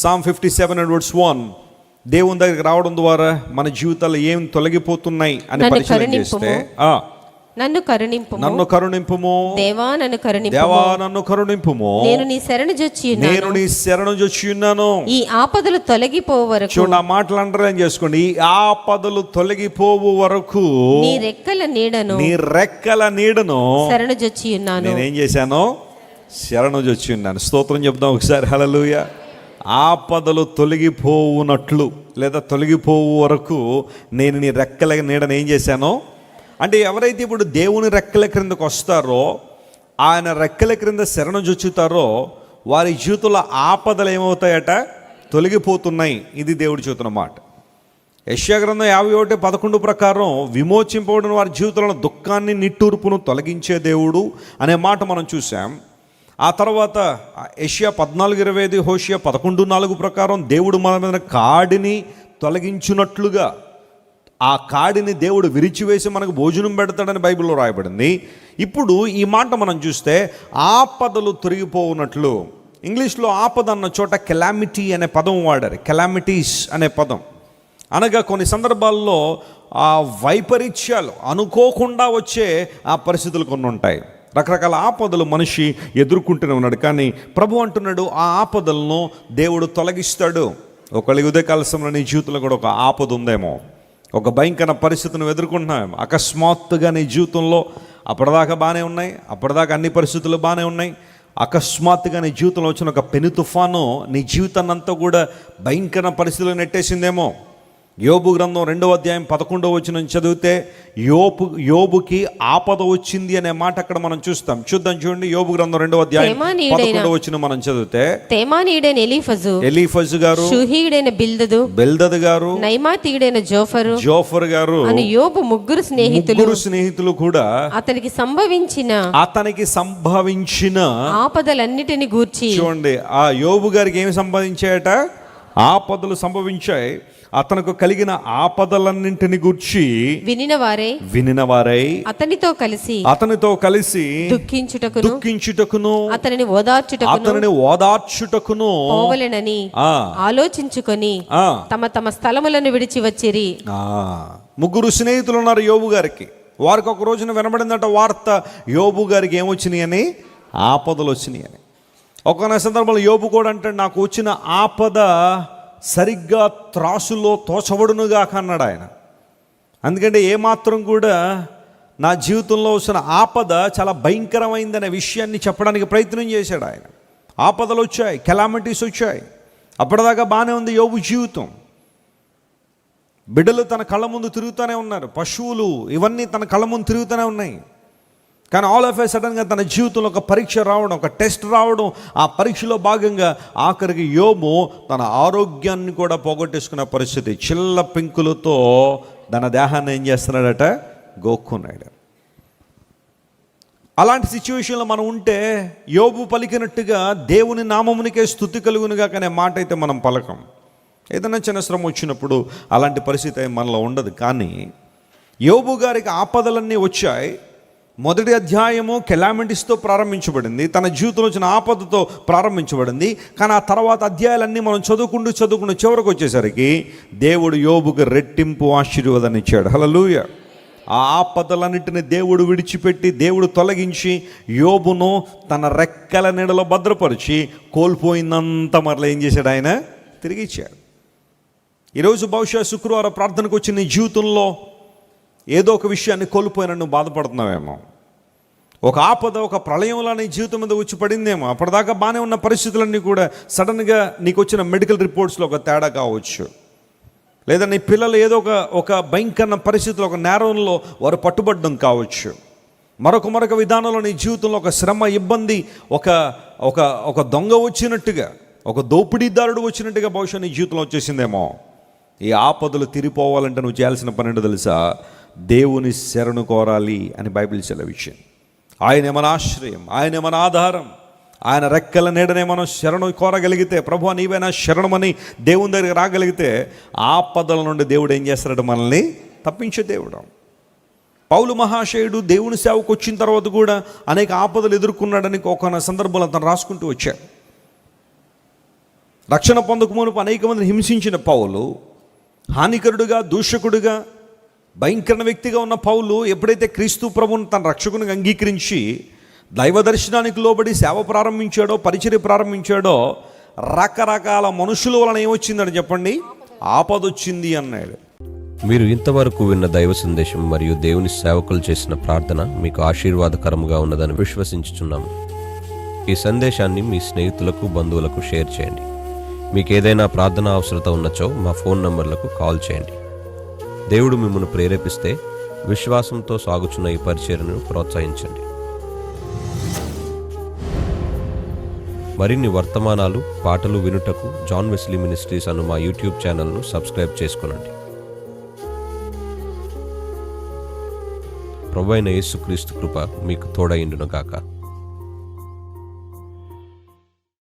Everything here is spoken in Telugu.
Psalm 57 and verse 1. దేవుని దగ్గరికి రావడం ద్వారా మన జీవితాలు ఏం తొలగిపోతున్నాయి అని పరిశీలన చేస్తే, నన్ను కరుణింపుము దేవా, నన్ను కరుణింపుము, నేను నీ శరణు జొచ్చి ఉన్నాను. ఈ ఆపదలు తొలగిపోవు వరకు, చూడండి ఆ మాటలు అండర్లైన్ చేసుకోండి, ఈ ఆపదలు తొలగిపోవు వరకు నీ రెక్కల నీడను శరణు జొచ్చి ఉన్నాను. నేనేం చేశాను? శరణు జొచ్చి ఉన్నాను. స్తోత్రం చెప్దాం ఒకసారి. హల్లెలూయా. ఆపదలు తొలగిపోవునట్లు లేదా తొలగిపోవు వరకు నేను నీ రెక్కల నీడను ఏం చేశాను అంటే, ఎవరైతే ఇప్పుడు దేవుని రెక్కల క్రిందకు వస్తారో, ఆయన రెక్కల క్రింద శరణు జొచ్చుతారో, వారి జీవితంలో ఆపదలు ఏమవుతాయట? తొలగిపోతున్నాయి. ఇది దేవుడు చెబుతున్న మాట. యెషయా గ్రంథం 51:11 ప్రకారం విమోచింపబడిన వారి జీవితంలో దుఃఖాన్ని, నిట్టూర్పును తొలగించే దేవుడు అనే మాట మనం చూసాం. ఆ తర్వాత యెషయా 14:25, హోషియా 11:4 ప్రకారం దేవుడు మన మీద కాడిని తొలగించున్నట్లుగా ఆ కాడిని దేవుడు విరిచివేసి మనకు భోజనం పెడతాడని బైబిల్లో రాయబడింది. ఇప్పుడు ఈ మాట మనం చూస్తే ఆపదలు తొలగిపోవునట్లు, ఇంగ్లీష్లో ఆపద అన్న చోట కెలామిటీ అనే పదం వాడారు. కెలామిటీస్ అనే పదం అనగా కొన్ని సందర్భాల్లో ఆ వైపరీత్యాలు అనుకోకుండా వచ్చే ఆ పరిస్థితులు కొన్ని ఉంటాయి. రకరకాల ఆపదలు మనిషి ఎదుర్కొంటూనే ఉన్నాడు. కానీ ప్రభు అంటున్నాడు, ఆ ఆపదలను దేవుడు తొలగిస్తాడు. ఒకళ్ళ ఉదయకాల సమయంలో నీ జీవితంలో కూడా ఒక ఆపద ఉందేమో, ఒక భయంకర పరిస్థితిని ఎదుర్కొంటున్నాం. అకస్మాత్తుగా నీ జీవితంలో అప్పటిదాకా బాగానే ఉన్నాయి, అప్పటిదాకా అన్ని పరిస్థితులు బాగానే ఉన్నాయి, అకస్మాత్తుగా నీ జీవితంలో వచ్చిన ఒక పెను తుఫాను నీ జీవితాన్ని అంతా కూడా భయంకర పరిస్థితులు నెట్టేసిందేమో. యోబు గ్రంథం 2:11 చదివితే యోబుకి ఆపద వచ్చింది అనే మాట అక్కడ మనం చూస్తాం. చూడండి, యోబు గ్రంథం 2:11 మనం చదివితే, తేమానీయుడైన ఎలీఫజు గారు, షూహీయుడైన బిల్దదు గారు, నయమాతీయుడైన జోఫరు గారు అని యోబు ముగ్గురు స్నేహితులు కూడా అతనికి సంభవించిన ఆపదలన్నిటిని గూర్చి, చూడండి ఆ యోబు గారికి ఏమి సంభవించాయట? ఆపదలు సంభవించాయి. అతనికి కలిగిన ఆపదలన్నింటిని గూర్చి వినిన వారై అతనితో కలిసి దుఃఖించుటకును అతనిని ఓదార్చుటకును పోవలెనని ఆలోచించుకొని తమ స్థలములను విడిచి వచ్చిరి. ముగ్గురు స్నేహితులు ఉన్నారు యోబు గారికి. వారికి ఒక రోజున వినబడిందట వార్త, యోబు గారికి ఏమొచ్చినాయి అని? ఆపదలు వచ్చినాయి అని. ఒక సందర్భంలో యోబు కూడా అంటాడు, నాకు వచ్చిన ఆపద సరిగ్గా త్రాసులో తోచబడునుగా అన్నాడు ఆయన. ఎందుకంటే ఏమాత్రం కూడా నా జీవితంలో వచ్చిన ఆపద చాలా భయంకరమైందనే విషయాన్ని చెప్పడానికి ప్రయత్నం చేశాడు ఆయన. ఆపదలు వచ్చాయి, కెలామిటీస్ వచ్చాయి. అప్పటిదాకా బాగానే ఉంది యోబు జీవితం. బిడ్డలు తన కళ్ళ ముందు తిరుగుతూనే ఉన్నారు, పశువులు ఇవన్నీ తన కళ్ళ ముందు తిరుగుతూనే ఉన్నాయి. కానీ ఆల్ ఆఫ్ ఏ సడన్గా తన జీవితంలో ఒక పరీక్ష రావడం, ఒక టెస్ట్ రావడం, ఆ పరీక్షలో భాగంగా ఆఖరికి యోబు తన ఆరోగ్యాన్ని కూడా పోగొట్టేసుకున్న పరిస్థితి. చిల్ల పెంకులతో తన దేహాన్ని ఏం చేస్తున్నాడట? గోక్కున్నాడు. అలాంటి సిచ్యువేషన్లో మనం ఉంటే యోబు పలికినట్టుగా దేవుని నామమునికే స్తుతి కలుగునుగా అనే మాట అయితే మనం పలకం. ఏదైనా చిన్న శ్రమ వచ్చినప్పుడు అలాంటి పరిస్థితి మనలో ఉండదు. కానీ యోబు గారికి ఆపదలన్నీ వచ్చాయి. మొదటి అధ్యాయము కెలామిటీస్తో ప్రారంభించబడింది, తన జీవితంలో వచ్చిన ఆపదతో ప్రారంభించబడింది. కానీ ఆ తర్వాత అధ్యాయాలన్నీ మనం చదువుకుంటూ చివరికి వచ్చేసరికి దేవుడు యోబుకు రెట్టింపు ఆశీర్వాదాన్ని ఇచ్చాడు. హల్లెలూయా. ఆ ఆపదలన్నింటినీ దేవుడు విడిచిపెట్టి, దేవుడు తొలగించి యోబును తన రెక్కల నీడలో భద్రపరిచి కోల్పోయిందంతా మరలా ఏం చేశాడు? ఆయన తిరిగి ఇచ్చాడు. ఈరోజు బహుశా శుక్రవారం ప్రార్థనకు వచ్చి నీ జీవితంలో ఏదో ఒక విషయాన్ని కోల్పోయినా నువ్వు బాధపడుతున్నావేమో. ఒక ఆపద, ఒక ప్రళయంలో నీ జీవితం మీద వచ్చి పడిందేమో. అప్పటిదాకా బాగానే ఉన్న పరిస్థితులన్నీ కూడా సడన్గా నీకు వచ్చిన మెడికల్ రిపోర్ట్స్లో ఒక తేడా కావచ్చు, లేదా నీ పిల్లలు ఏదో ఒక భయంకర పరిస్థితుల్లో, ఒక నేరంలో వారు పట్టుబడడం కావచ్చు. మరొక విధానంలో నీ జీవితంలో ఒక శ్రమ, ఇబ్బంది, ఒక దొంగ వచ్చినట్టుగా, ఒక దోపిడీదారుడు వచ్చినట్టుగా బహుశా నీ జీవితంలో వచ్చేసిందేమో. ఈ ఆపదలు తిరిగిపోవాలంటే నువ్వు చేయాల్సిన పని ఏంటో తెలుసా? దేవుని శరణు కోరాలి అని బైబిల్ సెలవిచ్చింది. ఆయన మన ఆశ్రయం, ఆయన మన ఆధారం, ఆయన రెక్కల నీడనే మనం శరణు కోరగలిగితే, ప్రభువా నీవే నా శరణమని దేవుని దగ్గరికి రాగలిగితే ఆపదల నుండి దేవుడు ఏం చేస్తాడు? మనల్ని తప్పించే దేవుడు. పౌలు మహాశయుడు దేవుని సేవకు వచ్చిన తర్వాత కూడా అనేక ఆపదలు ఎదుర్కొన్నాడని ఒక సందర్భంలో అతను రాసుకుంటూ వచ్చాడు. రక్షణ పొందక మునుపు అనేక మందిని హింసించిన పౌలు, హానికరుడుగా, దూషకుడుగా, భయంకర వ్యక్తిగా ఉన్న పౌలు ఎప్పుడైతే క్రీస్తు ప్రభువును తన రక్షకునిగా అంగీకరించి దైవ దర్శనానికి లోబడి సేవ ప్రారంభించాడో, పరిచర్య ప్రారంభించాడో, రకరకాల మనుషుల వలన ఏమొచ్చిందని చెప్పండి, ఆపదొచ్చింది అన్నాడు. మీరు ఇంతవరకు విన్న దైవ సందేశం మరియు దేవుని సేవకులు చేసిన ప్రార్థన మీకు ఆశీర్వాదకరముగా ఉన్నదని విశ్వసించుచున్నాము. ఈ సందేశాన్ని మీ స్నేహితులకు, బంధువులకు షేర్ చేయండి. మీకు ఏదైనా ప్రార్థన అవసరత ఉన్నచో మా ఫోన్ నంబర్లకు కాల్ చేయండి. దేవుడు మిమ్మల్ని ప్రేరేపిస్తే విశ్వాసంతో సాగుచున్న ఈ పరిచర్యను ప్రోత్సహించండి. మరిన్ని వర్తమానాలు, పాటలు వినుటకు జాన్ వెస్లీ మినిస్ట్రీస్ అను మా యూట్యూబ్ ఛానల్ను సబ్స్క్రైబ్ చేసుకొనండి. ప్రభువైన యేసుక్రీస్తు కృప మీకు తోడైండును గాక.